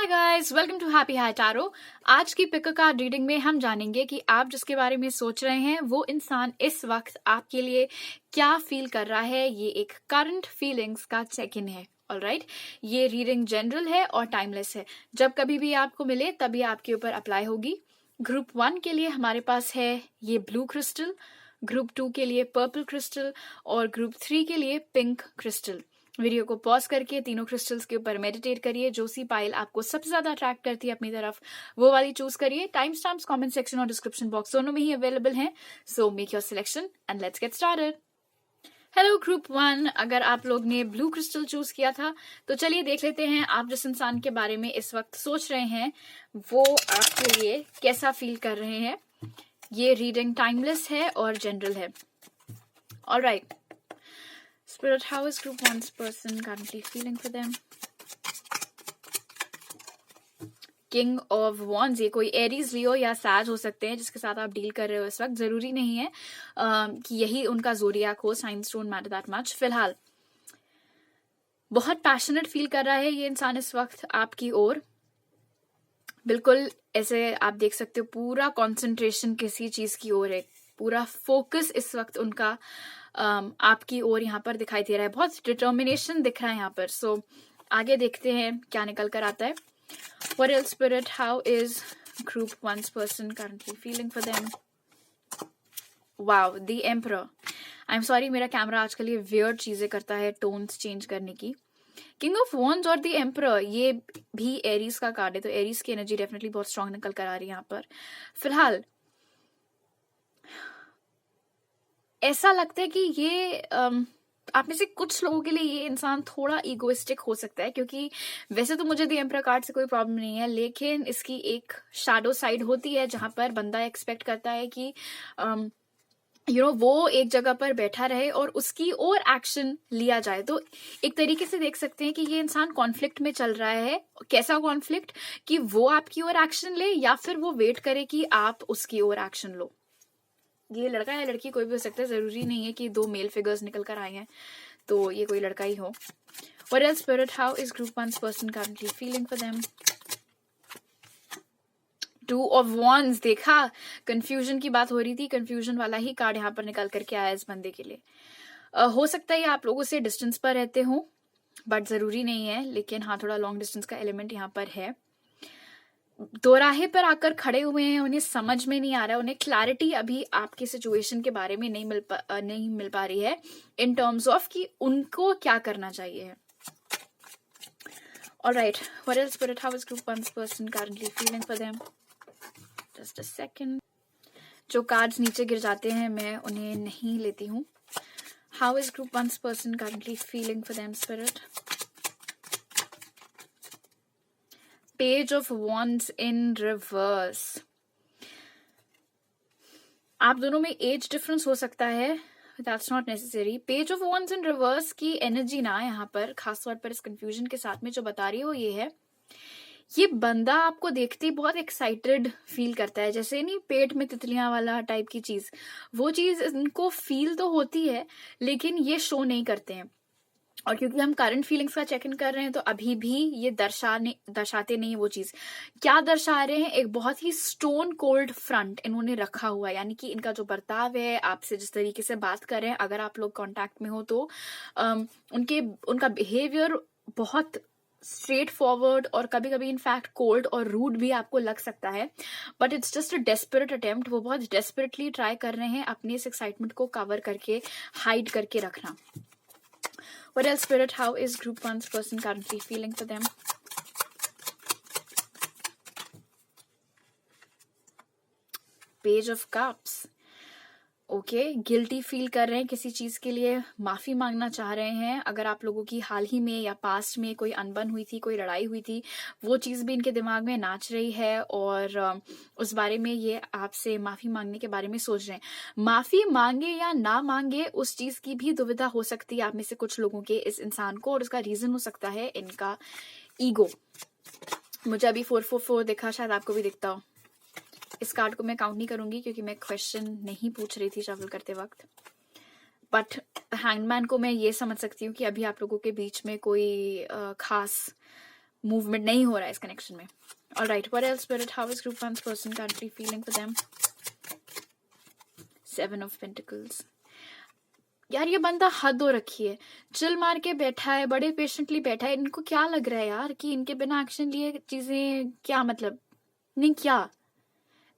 Guys, welcome to happy high tarot. आज की pick card reading में हम जानेंगे कि आप जिसके बारे में सोच रहे हैं वो इंसान इस वक्त आपके लिए क्या फील कर रहा है। ये एक करंट फीलिंग्स का चेक इन है। ऑलराइट, ये रीडिंग जनरल है और टाइमलेस है। जब कभी भी आपको मिले तभी आपके ऊपर अप्लाई होगी। ग्रुप 1 के लिए हमारे पास है ये ब्लू क्रिस्टल, ग्रुप 2 के लिए पर्पल क्रिस्टल और ग्रुप 3 के लिए पिंक क्रिस्टल। वीडियो को पॉज करके तीनों क्रिस्टल्स के ऊपर मेडिटेट करिए। जो सी पाइल आपको सबसे ज्यादा अट्रैक्ट करती है अपनी तरफ, वो वाली चूज करिए। टाइम स्टैम्प्स कमेंट सेक्शन और डिस्क्रिप्शन बॉक्स दोनों में ही अवेलेबल हैं। So make your selection and let's get started. Hello group 1, अगर आप लोग ने ब्लू क्रिस्टल चूज किया था तो चलिए देख लेते हैं आप जिस इंसान के बारे में इस वक्त सोच रहे हैं वो आपके लिए कैसा फील कर रहे हैं। ये रीडिंग टाइमलेस है और जनरल है। Alright, Spirit, how is group 1's person currently feeling for them? King of Wands, ये कोई एरीज, लियो या सैज हो सकते हैं जिसके साथ आप डील कर रहे हो इस वक्त। जरूरी नहीं है कि यही उनका जोडियाक हो। Science don't matter that much. फिलहाल बहुत पैशनेट फील कर रहा है ये इंसान इस वक्त आपकी ओर। बिल्कुल ऐसे आप देख सकते हो पूरा कंसंट्रेशन किसी चीज की ओर है। पूरा फोकस इस वक्त उनका आपकी ओर यहाँ पर दिखाई दे रहा है। बहुत डिटर्मिनेशन दिख रहा है यहाँ पर। सो आगे देखते हैं क्या निकल कर आता है। What else, Spirit? How is group 1's person currently feeling for them? Wow, the Emperor. I'm sorry, मेरा कैमरा आजकल ये weird चीजें करता है टोन्स चेंज करने की। किंग ऑफ वॉन्ड्स और द एम्परर, ये भी एरीज का कार्ड है, तो एरीज की एनर्जी डेफिनेटली बहुत स्ट्रांग निकल कर आ रही है यहाँ पर। फिलहाल ऐसा लगता है कि ये आप में से कुछ लोगों के लिए ये इंसान थोड़ा इगोइस्टिक हो सकता है, क्योंकि वैसे तो मुझे द एम्परर कार्ड से कोई प्रॉब्लम नहीं है, लेकिन इसकी एक शैडो साइड होती है जहां पर बंदा एक्सपेक्ट करता है कि वो एक जगह पर बैठा रहे और उसकी और एक्शन लिया जाए। तो एक तरीके से देख सकते हैं कि ये इंसान कॉन्फ्लिक्ट में चल रहा है। कैसा कॉन्फ्लिक्ट कि वो आपकी ओर एक्शन ले या फिर वो वेट करे कि आप उसकी ओर एक्शन लो। ये लड़का या लड़की कोई भी हो सकता है, जरूरी नहीं है कि 2 मेल फिगर्स निकल कर आए हैं तो ये कोई लड़का ही हो। What else, Spirit? How is group 1's person currently feeling for them? 2 of Wands, देखा कंफ्यूजन की बात हो रही थी। कंफ्यूजन वाला ही कार्ड यहाँ पर निकल करके आया इस बंदे के लिए। हो सकता है आप लोगों से डिस्टेंस पर रहते हो, बट जरूरी नहीं है। लेकिन हाँ, थोड़ा लॉन्ग डिस्टेंस का एलिमेंट यहाँ पर है। दोराहे पर आकर खड़े हुए हैं, उन्हें समझ में नहीं आ रहा है, उन्हें क्लैरिटी अभी आपकी सिचुएशन के बारे में नहीं मिल पा रही है इन टर्म्स ऑफ कि उनको क्या करना चाहिए। Alright, what else spirit? How is group 1's person currently feeling for them? Just a second. जो कार्ड्स नीचे गिर जाते हैं मैं उन्हें नहीं लेती हूँ। How is group 1's person currently feeling for them, Spirit? Page of Wands in reverse. आप दोनों में एज डिफरेंस हो सकता है, that's not necessary. Page of wands in reverse की एनर्जी ना यहाँ पर खासतौर पर इस कंफ्यूजन के साथ में जो बता रही हो ये है, ये बंदा आपको देखते ही बहुत एक्साइटेड फील करता है, जैसे नहीं पेट में तितलियां वाला टाइप की चीज। वो चीज इनको फील तो होती है लेकिन ये शो नहीं करते हैं। और क्योंकि हम करंट फीलिंग्स का चेक इन कर रहे हैं तो अभी भी ये दर्शाते नहीं वो चीज। क्या दर्शा रहे हैं? एक बहुत ही स्टोन कोल्ड फ्रंट इन्होंने रखा हुआ है, यानी कि इनका जो बर्ताव है, आपसे जिस तरीके से बात कर रहे हैं, अगर आप लोग कांटेक्ट में हो तो उनका बिहेवियर बहुत स्ट्रेट फॉरवर्ड और कभी कभी इनफैक्ट कोल्ड और रूड भी आपको लग सकता है, but it's just a desperate attempt. वो बहुत डेस्परेटली ट्राई कर रहे हैं अपने इस एक्साइटमेंट को कवर करके, हाइड करके रखना। What else, Spirit? How is group 1's person currently feeling for them? Page of Cups. Okay, guilty feel कर रहे हैं किसी चीज के लिए, माफी मांगना चाह रहे हैं। अगर आप लोगों की हाल ही में या पास्ट में कोई अनबन हुई थी, कोई लड़ाई हुई थी, वो चीज भी इनके दिमाग में नाच रही है और उस बारे में ये आपसे माफी मांगने के बारे में सोच रहे हैं। माफी मांगे या ना मांगे उस चीज की भी दुविधा हो सकती है आप में से कुछ लोगों के इस इंसान को, और उसका रीजन हो सकता है इनका ईगो। मुझे अभी 444 दिखा, शायद आपको भी दिखता हो। इस कार्ड को मैं काउंट नहीं करूंगी क्योंकि मैं क्वेश्चन नहीं पूछ रही थी शफल करते वक्त, बट हैंगमैन को मैं ये समझ सकती हूँ कि अभी आप लोगों के बीच में कोई खास मूवमेंट नहीं हो रहा है इस कनेक्शन में. Alright, what else, Spirit? How is group one's person currently feeling for them? 7 of Pentacles. यार ये बंदा हद हो रखी है, चिल मार के बैठा है, बड़े पेशेंटली बैठा है. इनको क्या लग रहा है यार कि इनके बिना एक्शन लिए चीजें क्या मतलब नहीं, क्या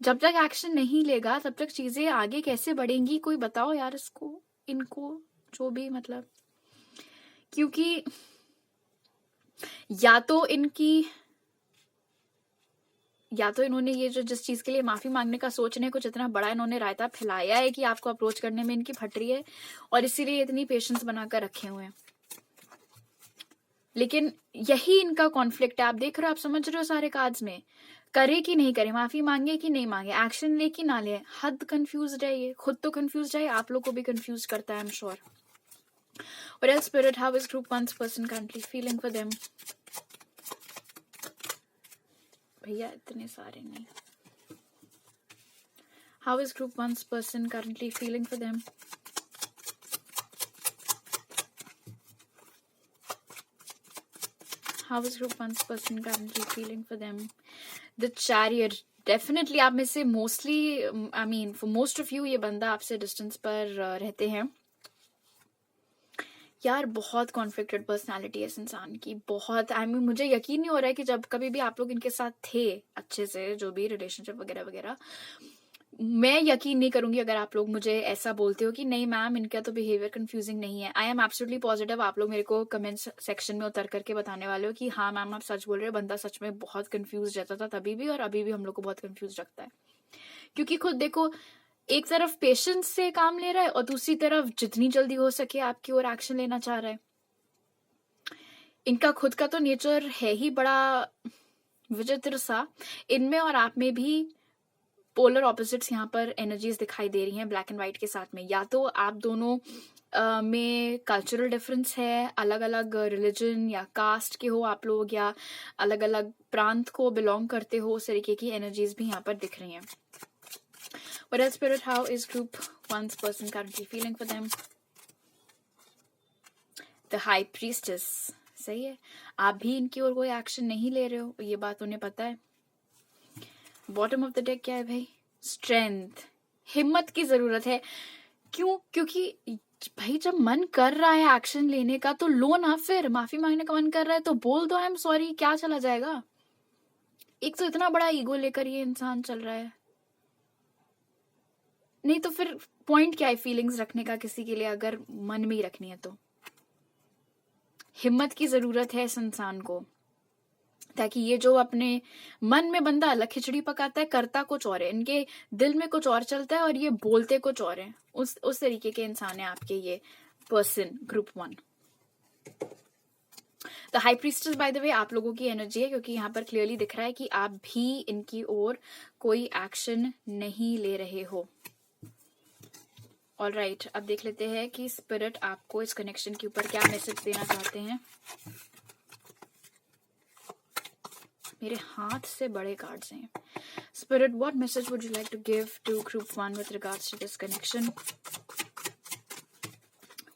जब तक एक्शन नहीं लेगा तब तक चीजें आगे कैसे बढ़ेंगी? कोई बताओ यार इसको, इनको, जो भी मतलब. क्योंकि या तो इन्होंने ये जो जिस चीज के लिए माफी मांगने का सोच रहे हैं, कुछ इतना बड़ा इन्होंने रायता फैलाया है कि आपको अप्रोच करने में इनकी फट रही है, और इसीलिए इतनी पेशेंस बनाकर रखे हुए हैं. लेकिन यही इनका कॉन्फ्लिक्ट है. आप देख रहे हो, आप समझ रहे हो सारे कार्ड्स में, करे कि नहीं करे, माफी मांगे कि नहीं मांगे, एक्शन ले कि ना ले, हद कंफ्यूज है. ये खुद तो कंफ्यूज है, आप लोग को भी कंफ्यूज करता है, I am sure. What else, Spirit? How is group one's person currently feeling for them? भैया इतने सारे नहीं. How is group one's person currently feeling for them? How is group one's person currently feeling for them? The Chariot. Definitely आप में से mostly, I mean for most of you, ये बंदा आपसे डिस्टेंस पर रहते हैं. यार बहुत कॉन्फ्लिक्टेड पर्सनालिटी है इस इंसान की, बहुत. आई मीन मुझे यकीन नहीं हो रहा है कि जब कभी भी आप लोग इनके साथ थे अच्छे से, जो भी रिलेशनशिप वगैरह वगैरह, मैं यकीन नहीं करूंगी अगर आप लोग मुझे ऐसा बोलते हो कि नहीं मैम इनका तो बिहेवियर कंफ्यूजिंग नहीं है. आई एम एब्सोल्युटली पॉजिटिव आप लोग मेरे को कमेंट सेक्शन में उतर करके बताने वाले हो कि हाँ मैम आप सच बोल रहे हो, बंदा सच में बहुत कंफ्यूज रहता था तभी भी, और अभी भी हम लोग को बहुत कंफ्यूज रखता है. क्योंकि खुद देखो, एक तरफ पेशेंस से काम ले रहा है और दूसरी तरफ जितनी जल्दी हो सके आपकी ओर एक्शन लेना चाह रहा है. इनका खुद का तो नेचर है ही बड़ा विचित्र सा. इनमें और आप में भी पोलर ऑपोजिट्स यहाँ पर एनर्जीज दिखाई दे रही हैं ब्लैक एंड व्हाइट के साथ में. या तो आप दोनों में कल्चरल डिफरेंस है, अलग अलग रिलीजन या कास्ट के हो आप लोग, या अलग अलग प्रांत को बिलोंग करते हो, उस तरीके की एनर्जीज भी यहाँ पर दिख रही हैं. What else, Spirit? How is group one's person currently feeling for them? The High Priestess. सही है, आप भी इनकी ओर कोई एक्शन नहीं ले रहे हो, ये बात उन्हें पता है. बॉटम ऑफ द डेक क्या है भाई? स्ट्रेंथ. हिम्मत की जरूरत है. क्यों? क्योंकि भाई जब मन कर रहा है एक्शन लेने का तो लो ना. फिर माफी मांगने का मन कर रहा है तो बोल दो आई एम सॉरी, क्या चला जाएगा? एक तो इतना बड़ा ईगो लेकर ये इंसान चल रहा है, नहीं तो फिर पॉइंट क्या है फीलिंग्स रखने का किसी के लिए, अगर मन में ही रखनी है तो. हिम्मत की जरूरत है इस इंसान को, ताकि ये जो अपने मन में बंदा अलग खिचड़ी पकाता है, करता कुछ और है, इनके दिल में कुछ और चलता है और ये बोलते कुछ और है. उस तरीके के इंसान है आपके ये person, group one. The high priestess by the way आप लोगों की एनर्जी है, क्योंकि यहाँ पर क्लियरली दिख रहा है कि आप भी इनकी ओर कोई एक्शन नहीं ले रहे हो. ऑलराइट, अब देख लेते हैं कि स्पिरिट आपको इस कनेक्शन के ऊपर क्या मैसेज देना चाहते हैं. मेरे हाथ से बड़े कार्ड्स हैं. Spirit, what message would you like to give to group one with regards to this connection?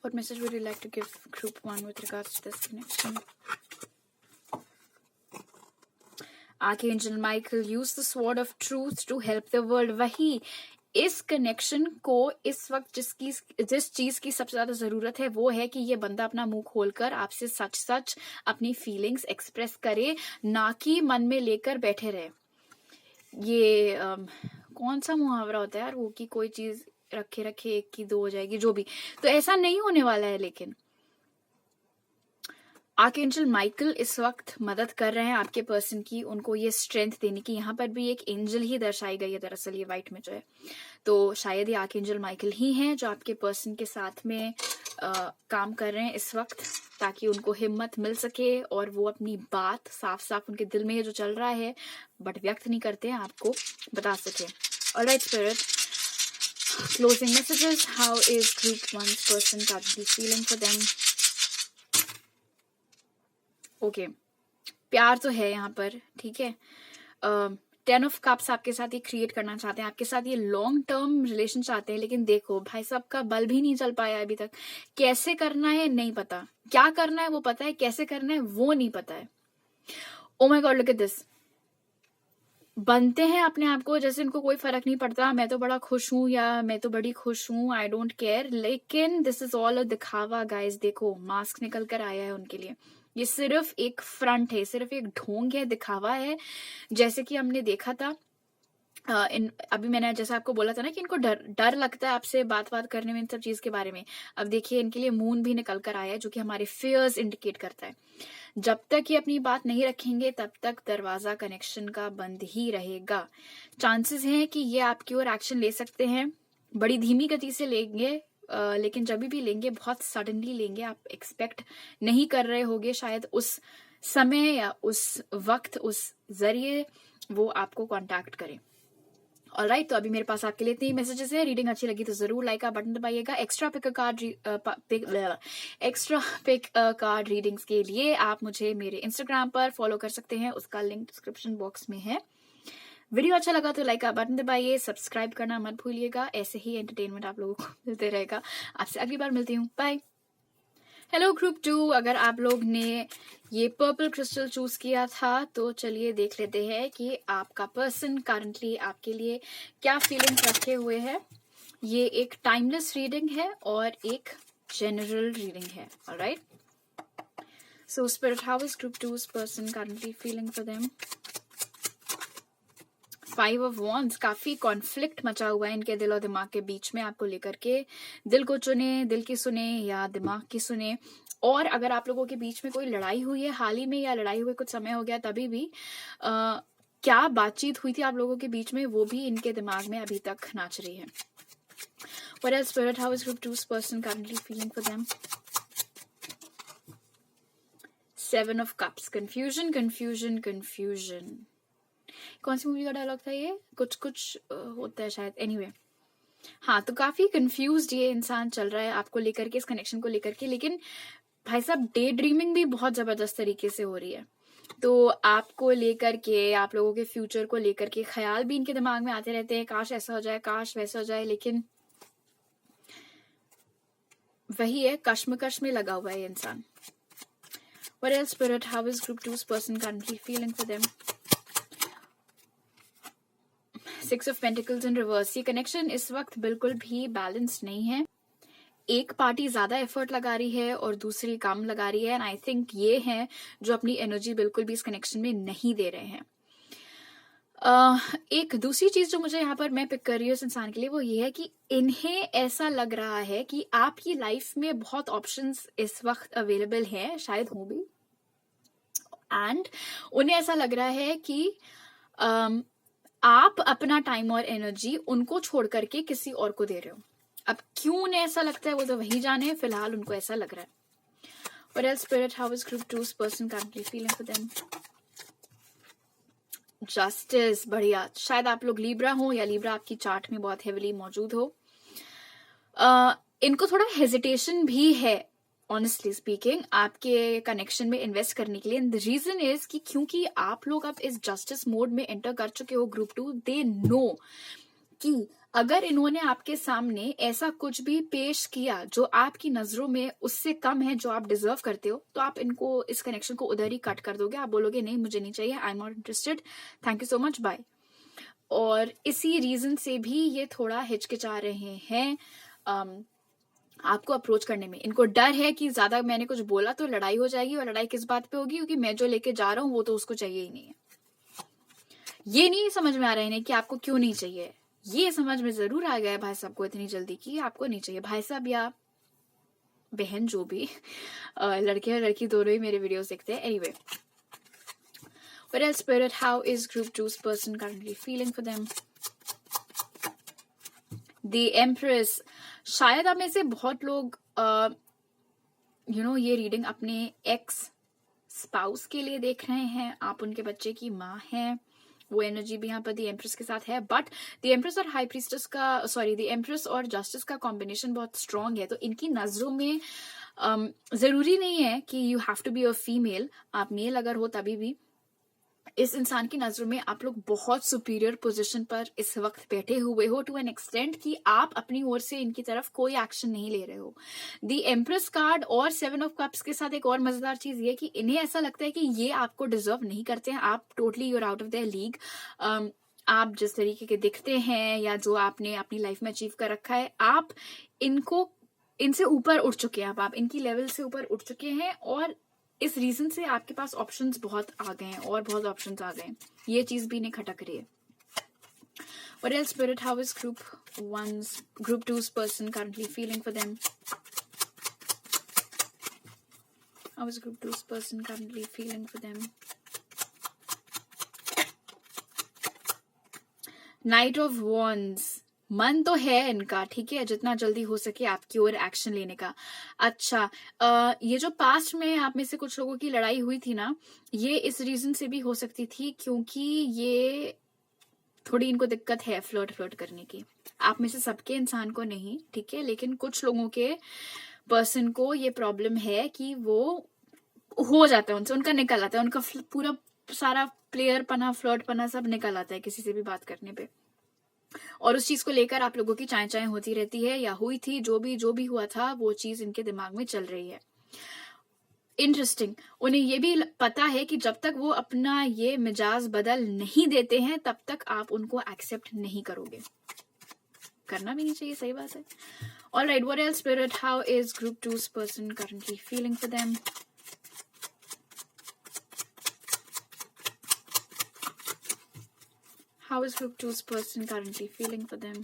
What message would you like to give group one with regards to this connection? Archangel Michael, use the sword of truth to help the world. वही इस connection को इस वक्त जिस चीज की सबसे ज्यादा जरूरत है वो है कि ये बंदा अपना मुंह खोलकर आपसे सच सच अपनी फीलिंग्स एक्सप्रेस करे, ना कि मन में लेकर बैठे रहे. ये कौन सा मुहावरा होता है यार वो, कि कोई चीज रखे रखे एक की दो हो जाएगी, जो भी. तो ऐसा नहीं होने वाला है. लेकिन आर्कएंजल माइकल इस वक्त मदद कर रहे हैं आपके पर्सन की, उनको ये स्ट्रेंथ देने की. यहाँ पर भी एक एंजल ही दर्शाई गई है दरअसल ये व्हाइट में जो है, तो शायद ये आर्कएंजल माइकल ही हैं जो आपके पर्सन के साथ में काम कर रहे हैं इस वक्त, ताकि उनको हिम्मत मिल सके और वो अपनी बात साफ साफ उनके दिल में ये जो चल रहा है बट व्यक्त नहीं करते हैं आपको बता सके. Alright spirit, closing messages. How is group one's person currently feeling for them? Okay, प्यार तो है यहाँ पर, ठीक है. 10 of Cups आपके साथ ये क्रिएट करना चाहते हैं, आपके साथ ये लॉन्ग टर्म रिलेशन चाहते हैं. लेकिन देखो भाई साहब का बल भी नहीं चल पाया अभी तक. कैसे करना है नहीं पता, क्या करना है वो पता है, कैसे करना है वो नहीं पता है. Oh my God, look at this. बनते हैं अपने आप को जैसे इनको कोई फर्क नहीं पड़ता, मैं तो बड़ा खुश हूं या मैं तो बड़ी खुश हूं, आई डोंट केयर। लेकिन दिस इज ऑल अ दिखावा गाइस। देखो मास्क निकल कर आया है उनके लिए। ये सिर्फ एक फ्रंट है, सिर्फ एक ढोंग है, दिखावा है। जैसे कि हमने देखा था अभी मैंने जैसा आपको बोला था ना कि इनको डर डर लगता है आपसे बात करने में, इन सब चीज के बारे में। अब देखिए इनके लिए मून भी निकल कर आया है, जो कि हमारे फियर्स इंडिकेट करता है। जब तक ये अपनी बात नहीं रखेंगे तब तक दरवाजा कनेक्शन का बंद ही रहेगा। चांसेस हैं कि ये आपकी ओर एक्शन ले सकते हैं, बड़ी धीमी गति से लेंगे, लेकिन जब भी लेंगे बहुत सडनली लेंगे। आप एक्सपेक्ट नहीं कर रहे होगे शायद उस समय या उस वक्त उस जरिए वो आपको कांटेक्ट करें। ऑलराइट, तो अभी मेरे पास आपके लिए 3 मैसेजेस है। रीडिंग अच्छी लगी तो जरूर लाइक का बटन दबाइएगा। एक्स्ट्रा पिक कार्ड रीडिंग्स के लिए आप मुझे मेरे इंस्टाग्राम पर फॉलो कर सकते हैं, उसका लिंक डिस्क्रिप्शन बॉक्स में है। वीडियो अच्छा लगा तो लाइक का बटन दबाइए, सब्सक्राइब करना मत भूलिएगा। ऐसे ही एंटरटेनमेंट आप लोगों को मिलते रहेगा। आपसे अगली बार मिलती हूँ, बाय। हेलो ग्रुप 2, अगर आप लोग ने ये पर्पल क्रिस्टल चूज किया था तो चलिए देख लेते हैं कि आपका पर्सन करंटली आपके लिए क्या फीलिंग्स रखे हुए है। ये एक टाइमलेस रीडिंग है और एक जनरल रीडिंग है। Alright, so spirit, how is group 2's person currently feeling for them? 5 of wands, काफी कॉन्फ्लिक्ट मचा हुआ है इनके दिल और दिमाग के बीच में आपको लेकर के। दिल को चुने, दिल की सुने या दिमाग की सुने। और अगर आप लोगों के बीच में कोई लड़ाई हुई है हाल ही में या लड़ाई हुए कुछ समय हो गया तभी भी क्या बातचीत हुई थी आप लोगों के बीच में, वो भी इनके दिमाग में अभी तक नाच रही है। What else, Spirit? How is Group 2's person currently feeling for them? 7 of Cups, confusion, confusion, confusion. कौन सी मूवी का डायलॉग था ये? कुछ कुछ होता है शायद। एनीवे, हाँ, तो काफी कंफ्यूज्ड ये इंसान चल रहा है आपको लेकर के, इस कनेक्शन को लेकर के। लेकिन भाई साहब डे ड्रीमिंग भी बहुत जबरदस्त तरीके से हो रही है। तो आपको लेकर के, आप लोगों के फ्यूचर को लेकर के ख्याल भी इनके दिमाग में आते रहते हैं, काश ऐसा हो जाए, काश वैसा हो जाए। लेकिन वही है, कश्मकश में लगा हुआ है ये इंसान। What else, Spirit? How is Group 2's person currently feeling for them? 6 of Pentacles in reverse. ये कनेक्शन इस वक्त बिल्कुल भी बैलेंस्ड नहीं है। एक पार्टी ज्यादा एफर्ट लगा रही है और दूसरी कम लगा रही है। एंड आई थिंक ये है जो अपनी एनर्जी बिल्कुल भी इस कनेक्शन में नहीं दे रहे हैं। एक दूसरी चीज जो मुझे यहाँ पर मैं पिक कर रही हूँ इस इंसान के लिए, वो ये है कि इन्हें ऐसा लग रहा है कि आपकी लाइफ में बहुत ऑप्शंस इस वक्त अवेलेबल हैं, शायद हो भी। एंड उन्हें ऐसा लग रहा है कि आप अपना टाइम और एनर्जी उनको छोड़ करके किसी और को दे रहे हो। अब क्यों उन्हें ऐसा लगता है वो तो वही जाने, फिलहाल उनको ऐसा लग रहा है। What else, Spirit? How is Group 2's person currently feeling for them? Justice, बढ़िया। शायद आप लोग लिब्रा हो या लिब्रा आपकी चार्ट में बहुत हेविली मौजूद हो। इनको थोड़ा हेजिटेशन भी है ऑनेस्टली स्पीकिंग आपके कनेक्शन में इन्वेस्ट करने के लिए। द रीजन इज कि क्योंकि आप लोग अब इस जस्टिस मोड में एंटर कर चुके हो ग्रुप 2, दे नो कि अगर इन्होंने आपके सामने ऐसा कुछ भी पेश किया जो आपकी नजरों में उससे कम है जो आप डिजर्व करते हो, तो आप इनको इस कनेक्शन को उधर ही कट कर दोगे। आप बोलोगे नहीं, मुझे नहीं चाहिए, I am not interested, thank you so much, bye. और इसी रीजन से भी ये थोड़ा हिचकिचा रहे हैं आपको अप्रोच करने में। इनको डर है कि ज्यादा मैंने कुछ बोला तो लड़ाई हो जाएगी, और लड़ाई किस बात पे होगी, क्योंकि मैं जो लेके जा रहा हूं वो तो उसको चाहिए ही नहीं है। ये नहीं समझ में आ रहा है कि आपको क्यों नहीं चाहिए। ये समझ में जरूर आ गया है भाई साहब को इतनी जल्दी कि आपको नहीं चाहिए। भाई साहब या बहन जो भी, लड़के और लड़की दोनों ही मेरे वीडियोस देखते हैं। Anyway, What else, Spirit? How is Group 2's person currently feeling for them? The Empress. शायद आप में से बहुत लोग ये रीडिंग अपने एक्स स्पाउस के लिए देख रहे हैं। आप उनके बच्चे की माँ हैं। वो एनर्जी भी यहाँ पर दी एम्प्रेस के साथ है। बट दी एम्प्रेस और हाई प्रीस्टेस का, सॉरी, दी एम्प्रेस और जस्टिस का कॉम्बिनेशन बहुत स्ट्रांग है। तो इनकी नजरों में जरूरी नहीं है कि you have to be a female, आप मेल अगर हो तभी भी इस इंसान की नजरों में आप लोग बहुत सुपीरियर पोजीशन पर इस वक्त बैठे हुए हो टू एन एक्सटेंट कि आप अपनी ओर से इनकी तरफ कोई एक्शन नहीं ले रहे हो। दी एम्प्रेस कार्ड और 7 ऑफ कप्स के साथ एक और मजेदार चीज ये कि इन्हें ऐसा लगता है कि ये आपको डिजर्व नहीं करते हैं, आप totally your out of their league. आप जिस तरीके के दिखते हैं या जो आपने अपनी लाइफ में अचीव कर रखा है, आप इनसे ऊपर उठ चुके हैं, आप इनकी लेवल से ऊपर उठ चुके हैं और इस रीजन से आपके पास ऑप्शंस बहुत आ गए हैं और बहुत ऑप्शंस आ गए हैं। ये चीज भी नहीं खटक रही है। What else, Spirit? How is Group 2's person currently feeling for them? How is Group 2's person currently feeling for them? Knight of Wands. मन तो है इनका, ठीक है, जितना जल्दी हो सके आपकी ओर एक्शन लेने का। अच्छा, ये जो पास्ट में आप में से कुछ लोगों की लड़ाई हुई थी ना, ये इस रीजन से भी हो सकती थी क्योंकि ये थोड़ी इनको दिक्कत है फ्लर्ट करने की। आप में से सबके इंसान को नहीं, ठीक है, लेकिन कुछ लोगों के पर्सन को ये प्रॉब्लम है कि वो हो जाता है उनसे, उनका निकल आता है, उनका पूरा सारा प्लेयर पना फ्लर्ट पना सब निकल आता है किसी से भी बात करने पे, और उस चीज को लेकर आप लोगों की चाय चाय होती रहती है या हुई थी। जो भी हुआ था वो चीज इनके दिमाग में चल रही है। इंटरेस्टिंग, उन्हें ये भी पता है कि जब तक वो अपना ये मिजाज बदल नहीं देते हैं तब तक आप उनको एक्सेप्ट नहीं करोगे। करना भी नहीं चाहिए, सही बात है। Alright, what else spirit? How is Group 2's person currently feeling for them? How is Group 2's person currently feeling for them?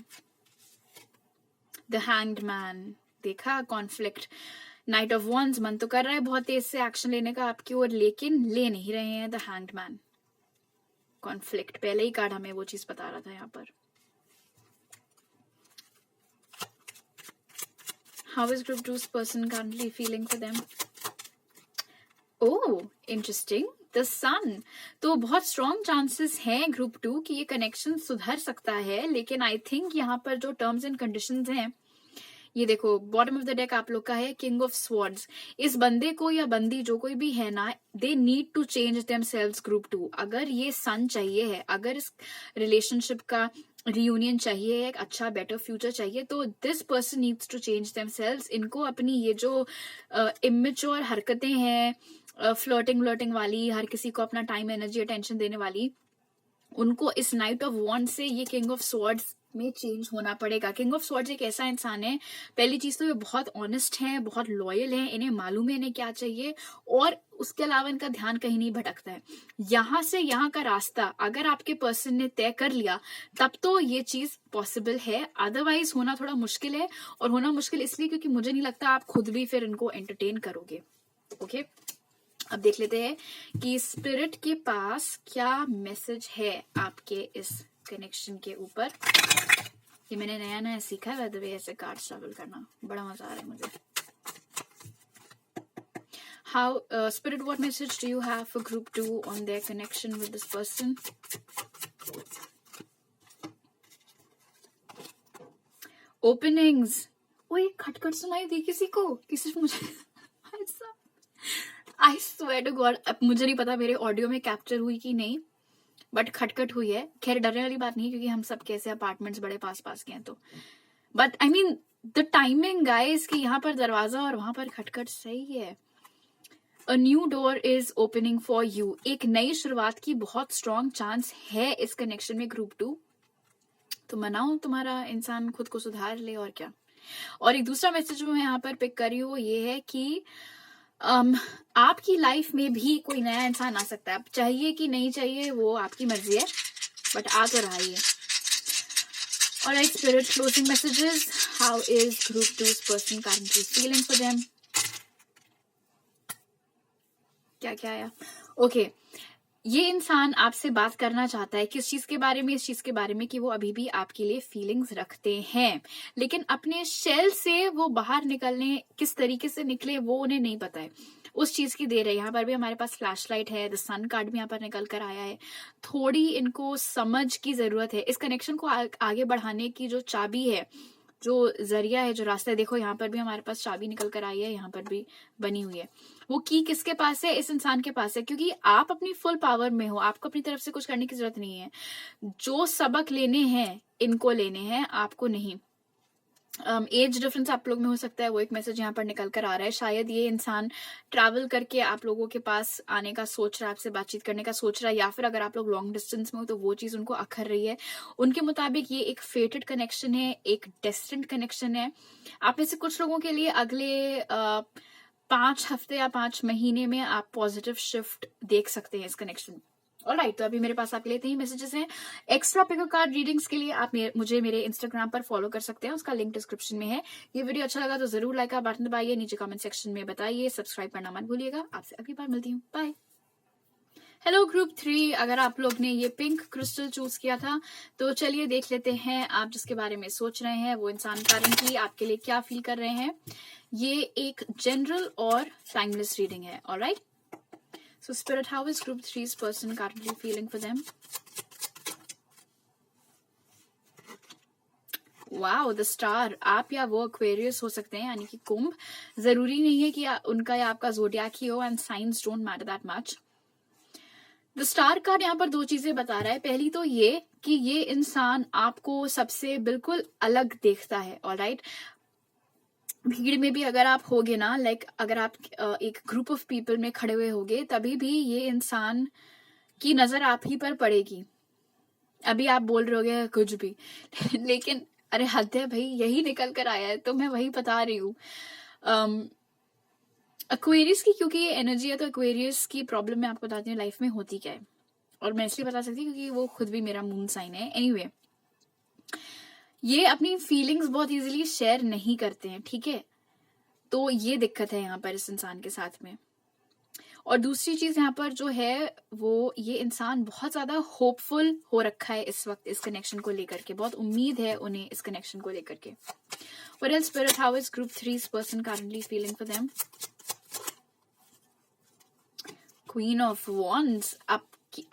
The Hanged Man. देखा, कॉन्फ्लिक्ट। नाइट ऑफ वॉन्ड्स, मन तो कर रहा है बहुत तेज से एक्शन लेने का आपकी ओर, लेकिन ले नहीं रहे हैं। द हैंग्ड मैन, कॉन्फ्लिक्ट, पहले ही कार्ड हमें वो चीज बता रहा था यहाँ पर। How is Group 2's person currently feeling for them? Oh, interesting. The sun, तो बहुत स्ट्रॉन्ग चांसेस हैं ग्रुप 2 की ये कनेक्शन सुधर सकता है, लेकिन आई थिंक यहाँ पर जो टर्म्स एंड कंडीशंस हैं, ये देखो बॉटम ऑफ द डेक आप लोग का है किंग ऑफ स्वॉर्ड्स। इस बंदे को या बंदी जो कोई भी है ना, they need to change themselves group 2। अगर ये सन चाहिए है, अगर इस रिलेशनशिप का रियूनियन चाहिए, एक अच्छा बेटर फ्यूचर चाहिए, तो this person needs to change themselves. इनको अपनी ये जो इमेच्योर हरकतें हैं, फ्लर्टिंग वाली, हर किसी को अपना टाइम एनर्जी अटेंशन देने वाली, उनको इस नाइट ऑफ वॉन्ड से ये किंग ऑफ स्वॉर्ड्स में चेंज होना पड़ेगा। किंग ऑफ स्वॉर्ड्स एक ऐसा इंसान है, पहली चीज तो ये बहुत ऑनेस्ट है, बहुत लॉयल है, इन्हें मालूम है इन्हें क्या चाहिए, और उसके अलावा इनका ध्यान कहीं नहीं भटकता है। यहां से यहाँ का रास्ता अगर आपके पर्सन ने तय कर लिया तब तो ये चीज पॉसिबल है, अदरवाइज होना थोड़ा मुश्किल है। और होना मुश्किल इसलिए क्योंकि मुझे नहीं लगता आप खुद भी फिर इनको एंटरटेन करोगे। ओके, अब देख लेते हैं कि स्पिरिट के पास क्या मैसेज है आपके इस कनेक्शन के ऊपर। ये मैंने नया सीखा है, वे ऐसे कार्ड शफल करना बड़ा मजा आ रहा है मुझे। How spirit, what message do you have for group 2 on their connection with this person? Openings, ओए खटखट सुनाई दी किसी को कि सिर्फ मुझे? आई स्वेयर टू गॉड, अब मुझे नहीं पता मेरे ऑडियो में कैप्चर हुई कि नहीं, बट खटखट हुई है। खैर डरने वाली बात नहीं क्योंकि हम सब कैसे अपार्टमेंट्स बड़े पास के हैं तो, but I mean the timing guys कि यहाँ पर दरवाजा और वहां पर खटखट सही है। A new door is opening for you, एक नई शुरुआत की बहुत स्ट्रॉन्ग चांस है इस कनेक्शन में ग्रुप 2। तो मनाओ तुम्हारा इंसान खुद को सुधार ले, और क्या। और एक दूसरा मैसेज जो मैं यहाँ पर पिक कर रही हूँ ये है कि आपकी लाइफ में भी कोई नया इंसान आ सकता है। अब चाहिए कि नहीं चाहिए वो आपकी मर्जी है, बट आ तो रहा ही है। Alright spirit, closing messages, how is group 2's person currently feeling for them? क्या आया? ओके, ये इंसान आपसे बात करना चाहता है किस चीज के बारे में, इस चीज के बारे में कि वो अभी भी आपके लिए फीलिंग्स रखते हैं, लेकिन अपने शेल से वो बाहर निकलने, किस तरीके से निकले वो उन्हें नहीं पता है, उस चीज की देर है। यहाँ पर भी हमारे पास फ्लैश लाइट है, द सन कार्ड भी यहाँ पर निकल कर आया है। थोड़ी इनको समझ की जरूरत है। इस कनेक्शन को आगे बढ़ाने की जो चाबी है जो जरिया है, जो रास्ता है, देखो यहाँ पर भी हमारे पास चाबी निकल कर आई है, यहाँ पर भी बनी हुई है। वो की किसके पास है? इस इंसान के पास है, क्योंकि आप अपनी फुल पावर में हो, आपको अपनी तरफ से कुछ करने की जरूरत नहीं है। जो सबक लेने हैं इनको लेने हैं, आपको नहीं। एज डिफरेंस आप लोग में हो सकता है, वो एक मैसेज यहाँ पर निकल कर आ रहा है। शायद ये इंसान ट्रैवल करके आप लोगों के पास आने का सोच रहा है, आपसे बातचीत करने का सोच रहा है, या फिर अगर आप लोग लॉन्ग डिस्टेंस में हो तो वो चीज उनको अखर रही है। उनके मुताबिक ये एक फेटेड कनेक्शन है, एक डेस्टिन्ड कनेक्शन है। आप में से कुछ लोगों के लिए अगले 5 हफ्ते या 5 महीने में आप पॉजिटिव शिफ्ट देख सकते हैं इस कनेक्शन में। ऑलराइट, तो अभी मेरे पास आपके लिए 3 मैसेजेस हैं। एक्स्ट्रा पिक कार्ड रीडिंग्स के लिए आप मुझे मेरे इंस्टाग्राम पर फॉलो कर सकते हैं, उसका लिंक डिस्क्रिप्शन में है। ये वीडियो अच्छा लगा तो जरूर लाइक का बटन दबाइए, नीचे कमेंट सेक्शन में बताइए, सब्सक्राइब करना मत भूलिएगा। आपसे अगली बार मिलती हूँ, बाय। हेलो ग्रुप 3, अगर आप लोग ने ये पिंक क्रिस्टल चूज किया था तो चलिए देख लेते हैं आप जिसके बारे में सोच रहे हैं वो इंसान करंटली आपके लिए क्या फील कर रहे हैं। ये एक जनरल और टाइमलेस रीडिंग है। Alright, so spirit, how is group 3's person currently feeling for them? Wow, the star. आप या वो एक्वेरियस हो सकते हैं, यानी कि कुंभ। जरूरी नहीं है कि उनका या आपका जोडियाक ही हो, and science don't matter that much. The star card यहाँ पर 2 चीजें बता रहा है। पहली तो ये कि ये इंसान आपको सबसे बिल्कुल अलग देखता है। ऑलराइट, भीड़ में भी अगर आप होगे ना, लाइक अगर आप एक ग्रुप ऑफ पीपल में खड़े हुए होगे, तभी भी ये इंसान की नजर आप ही पर पड़ेगी। अभी आप बोल रहे होगे कुछ भी लेकिन अरे हद है भाई, यही निकल कर आया है तो मैं वही बता रही हूँ। एक्वेरियस की क्योंकि ये एनर्जी है, तो एक्वेरियस की प्रॉब्लम मैं आपको बताती हूँ लाइफ में होती क्या है, और मैं इसलिए बता सकती हूँ क्योंकि वो खुद भी मेरा मून साइन है। एनीवे, ये अपनी फीलिंग्स बहुत इजीली शेयर नहीं करते हैं, ठीक है? तो ये दिक्कत है यहाँ पर इस इंसान के साथ में। और दूसरी चीज यहाँ पर जो है वो, ये इंसान बहुत ज्यादा होपफुल हो रखा है इस वक्त इस कनेक्शन को लेकर के, बहुत उम्मीद है उन्हें इस कनेक्शन को लेकर के। What else, Spirit? How is Group 3's person currently feeling for them? Queen of Wands।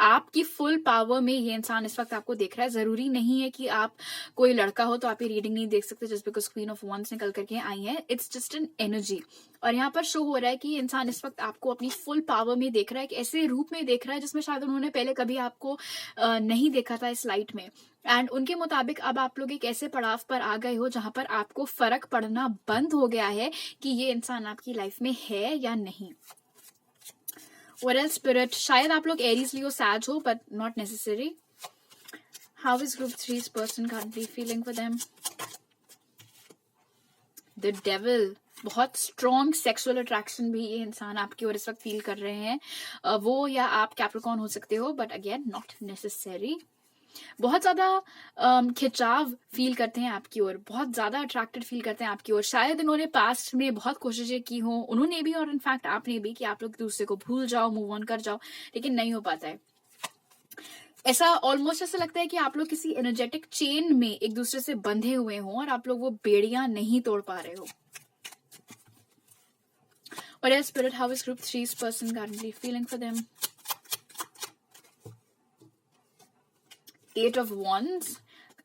आपकी फुल पावर में ये इंसान इस वक्त आपको देख रहा है। जरूरी नहीं है कि आप कोई लड़का हो तो आप ये रीडिंग नहीं देख सकते just because queen of wands निकल करके आई है। इट्स जस्ट एन एनर्जी, और यहाँ पर शो हो रहा है कि ये इंसान इस वक्त आपको अपनी फुल पावर में देख रहा है, ऐसे रूप में देख रहा है जिसमें शायद उन्होंने पहले कभी आपको नहीं देखा था इस लाइट में। एंड उनके मुताबिक अब आप लोग एक ऐसे पड़ाव पर आ गए हो जहां पर आपको फर्क पड़ना बंद हो गया है कि ये इंसान आपकी लाइफ में है या नहीं। What else, Spirit? शायद आप लोग एरीज लियो सैज हो, but not necessary. How is Group 3's person currently feeling for them? The Devil। बहुत स्ट्रॉन्ग सेक्सुअल अट्रैक्शन भी ये इंसान आपकी ओर इस वक्त फील कर रहे हैं। वो या आप कैप्रिकॉर्न हो सकते हो, बट अगेन नॉट नेसेसरी। बहुत ज्यादा खिंचाव फील करते हैं आपकी ओर, बहुत ज्यादा अट्रैक्टेड फील करते हैं आपकी ओर। शायद इन्होंने पास्ट में बहुत कोशिशें की हो, उन्होंने भी और इनफैक्ट आपने भी, कि आप लोग दूसरे को भूल जाओ, मूव ऑन कर जाओ, लेकिन नहीं हो पाता है। ऐसा ऑलमोस्ट ऐसा लगता है कि आप लोग किसी एनर्जेटिक चेन में एक दूसरे से बंधे हुए हों और आप लोग वो बेड़ियां नहीं तोड़ पा रहे हो। What else, Spirit? How is Group 3's person currently feeling for them? 8 of Wands।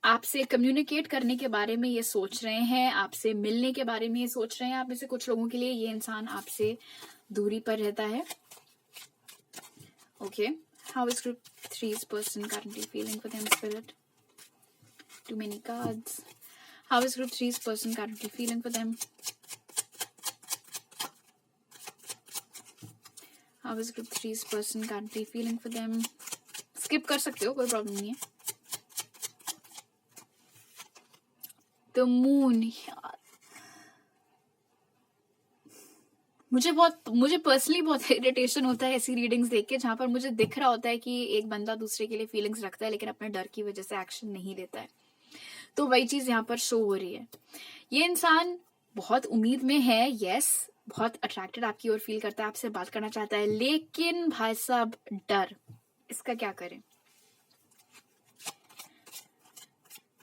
आपसे कम्युनिकेट करने के बारे में ये सोच रहे हैं, आपसे मिलने के बारे में ये सोच रहे हैं। आप में से कुछ लोगों के लिए ये इंसान आपसे दूरी पर रहता है। Okay, how is Group 3's person currently feeling for them, Spirit? Too many cards. How is Group 3's person currently feeling for them? How is Group 3's person currently feeling for them? Skip कर सकते हो, कोई problem नहीं है। The moon. मुझे personally बहुत irritation होता है ऐसी रीडिंग्स देख के जहां पर मुझे दिख रहा होता है कि एक बंदा दूसरे के लिए फीलिंग्स रखता है लेकिन अपने डर की वजह से एक्शन नहीं लेता है। तो वही चीज यहाँ पर शो हो रही है। ये इंसान बहुत उम्मीद में है, यस, बहुत अट्रैक्टेड आपकी ओर फील करता है, आपसे बात करना चाहता है, लेकिन भाई साहब डर, इसका क्या करें?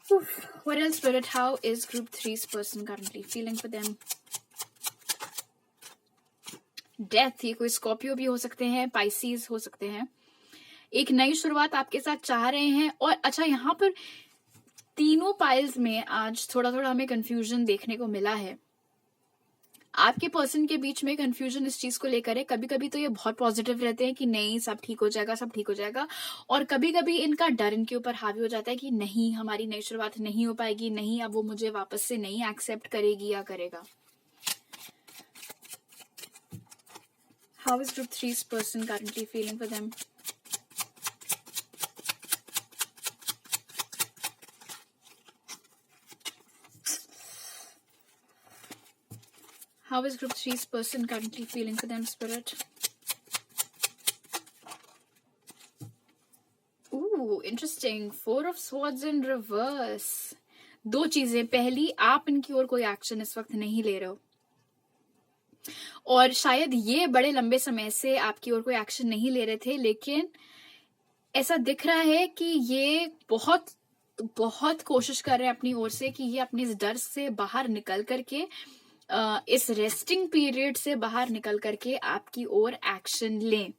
What else, Spirit? How is Group 3's person currently feeling for them? Death. ये कोई स्कॉर्पियो भी हो सकते हैं, पाइसीज हो सकते हैं। एक नई शुरुआत आपके साथ चाह रहे हैं। और अच्छा, यहाँ पर तीनों पाइल्स में आज थोड़ा थोड़ा हमें कंफ्यूजन देखने को मिला है। आपके पर्सन के बीच में कंफ्यूजन इस चीज को लेकर है। कभी कभी तो ये बहुत पॉजिटिव रहते हैं कि नहीं सब ठीक हो जाएगा, सब ठीक हो जाएगा, और कभी कभी इनका डर इनके ऊपर हावी हो जाता है कि नहीं हमारी नई शुरुआत नहीं हो पाएगी, नहीं अब वो मुझे वापस से नहीं एक्सेप्ट करेगी या करेगा। How is group 3's person currently feeling for them? How is group 3's person currently feeling for them, Spirit? Ooh, interesting. 4 of Swords in reverse. दो चीजें, पहली आप इनकी ओर कोई एक्शन इस वक्त नहीं ले रहे हो, और शायद ये बड़े लंबे समय से आपकी ओर कोई एक्शन नहीं ले रहे थे, लेकिन ऐसा दिख रहा है कि ये बहुत बहुत कोशिश कर रहे हैं अपनी ओर से कि ये अपने इस डर से बाहर निकल करके, इस रेस्टिंग पीरियड से बाहर निकल करके आपकी ओर एक्शन लें।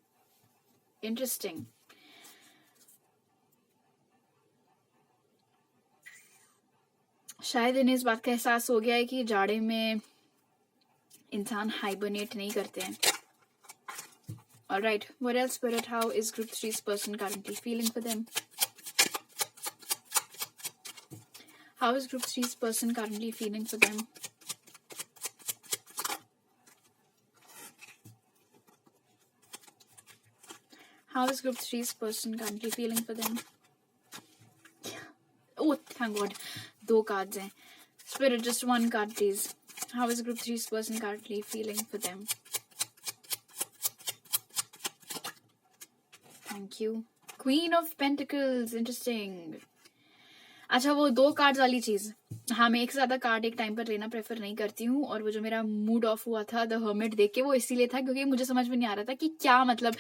इंटरेस्टिंग। शायद इन्हें इस बात का एहसास हो गया है कि जाड़े में इंसान हाइबरनेट नहीं करते हैं। Alright, what else, Spirit? How is group 3's person currently feeling for them? How is group 3's person currently feeling for them? How is group 3's person currently feeling for them? Oh, thank God. 2 cards हैं. Spirit, just 1 card, please. How is group 3's person currently feeling for them? Thank you. Queen of Pentacles. Interesting. अच्छा, वो 2 cards वाली चीज, हाँ मैं एक से ज्यादा कार्ड एक टाइम पर लेना प्रेफर नहीं करती हूँ, और वो जो मेरा मूड ऑफ हुआ था द हर्मिट देख के, वो इसीलिए था क्योंकि मुझे समझ में नहीं आ रहा था कि क्या मतलब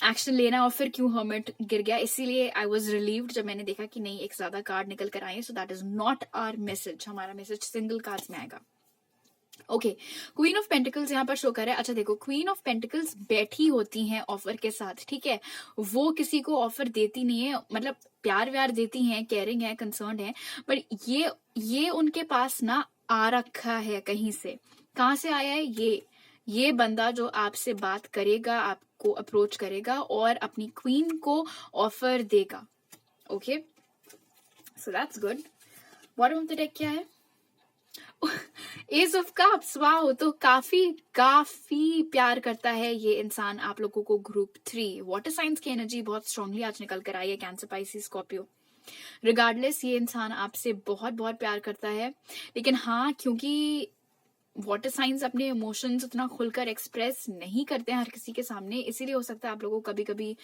एक्शन लेना और फिर क्यों हर्मिट गिर गया। इसीलिए आई वॉज रिलीव्ड जब मैंने देखा कि नहीं एक से ज्यादा कार्ड निकल कर आए। So that is not our message, हमारा मैसेज सिंगल कार्ड्स में आएगा। ओके, क्वीन ऑफ पेंटिकल्स यहाँ पर शो कर रहा है। अच्छा देखो, क्वीन ऑफ पेंटिकल्स बैठी होती हैं ऑफर के साथ, ठीक है, वो किसी को ऑफर देती नहीं है, मतलब प्यार व्यार देती हैं, केयरिंग है, कंसर्न है, पर ये उनके पास ना आ रखा है कहीं से। कहाँ से आया है ये बंदा जो आपसे बात करेगा, आपको अप्रोच करेगा और अपनी क्वीन को ऑफर देगा। Okay, so that's good. Bottom of the deck क्या है? As of cups. वाओ, तो काफी प्यार करता है ये इंसान आप लोगों को। ग्रुप 3 वाटर साइंस की एनर्जी बहुत स्ट्रांगली आज निकल कर आई है। कैंसर, पाइसिस, स्कॉर्पियो, रिगार्डलेस ये इंसान आपसे बहुत बहुत प्यार करता है। लेकिन हाँ, क्योंकि वाटर साइंस अपने इमोशंस उतना खुलकर एक्सप्रेस नहीं करते हैं हर किसी के सामने, इसीलिए हो सकता है आप लोगों को कभी कभी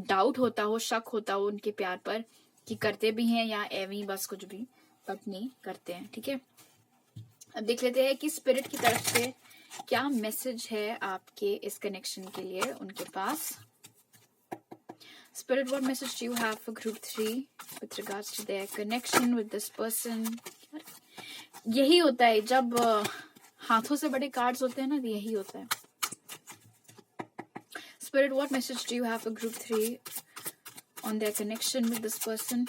डाउट होता हो, शक होता हो उनके प्यार पर कि करते भी हैं या एवी बस कुछ भी, बट नहीं करते हैं। ठीक है, अब देख लेते हैं कि स्पिरिट की तरफ से क्या मैसेज है आपके इस कनेक्शन के लिए उनके पास। Spirit, what message do you have for group 3 with regards to their connection with this person? यही होता है जब हाथों से बड़े कार्ड्स होते हैं ना, यही होता है। Spirit, what message do you have for group 3 on their connection with this person?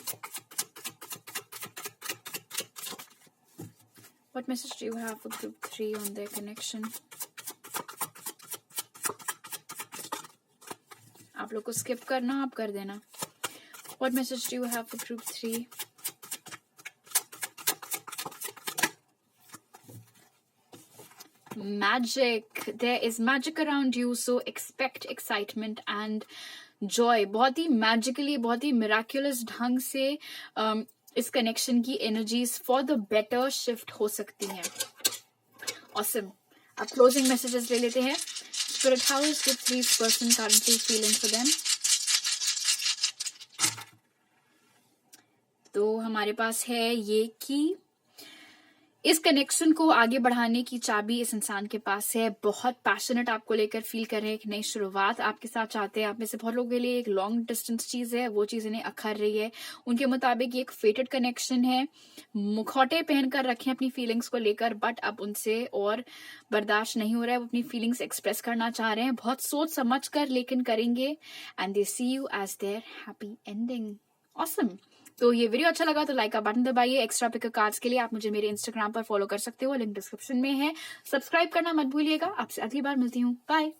What message do you have for group 3 on their connection? आप लोग को skip करना, आप कर देना। What message do you have for group 3? Magic. There is magic around you, so expect excitement and joy. बहुत ही magically, बहुत ही miraculous ढंग से इस कनेक्शन की energies for the better shift हो सकती हैं। ऑसम। अब क्लोजिंग मैसेजेस ले लेते हैं। Spirit, how is group 3's person currently feeling for them? तो हमारे पास है ये कि इस कनेक्शन को आगे बढ़ाने की चाबी इस इंसान के पास है। बहुत पैशनेट आपको लेकर फील कर रहे हैं, एक नई शुरुआत आपके साथ चाहते हैं। आप में से बहुत लोगों के लिए एक लॉन्ग डिस्टेंस चीज है, वो चीज इन्हें अखर रही है। उनके मुताबिक ये एक फेटेड कनेक्शन है। मुखौटे पहनकर रखें अपनी फीलिंग्स को लेकर, बट अब उनसे और बर्दाश्त नहीं हो रहा है। वो अपनी फीलिंग्स एक्सप्रेस करना चाह रहे हैं, बहुत सोच समझ कर लेकिन करेंगे। And they see you as their happy ending. Awesome. तो ये वीडियो अच्छा लगा तो लाइक का बटन दबाइए। एक्स्ट्रा पिक कार्ड्स के लिए आप मुझे मेरे इंस्टाग्राम पर फॉलो कर सकते हो, लिंक डिस्क्रिप्शन में है। सब्सक्राइब करना मत भूलिएगा। आपसे अगली बार मिलती हूँ, बाय।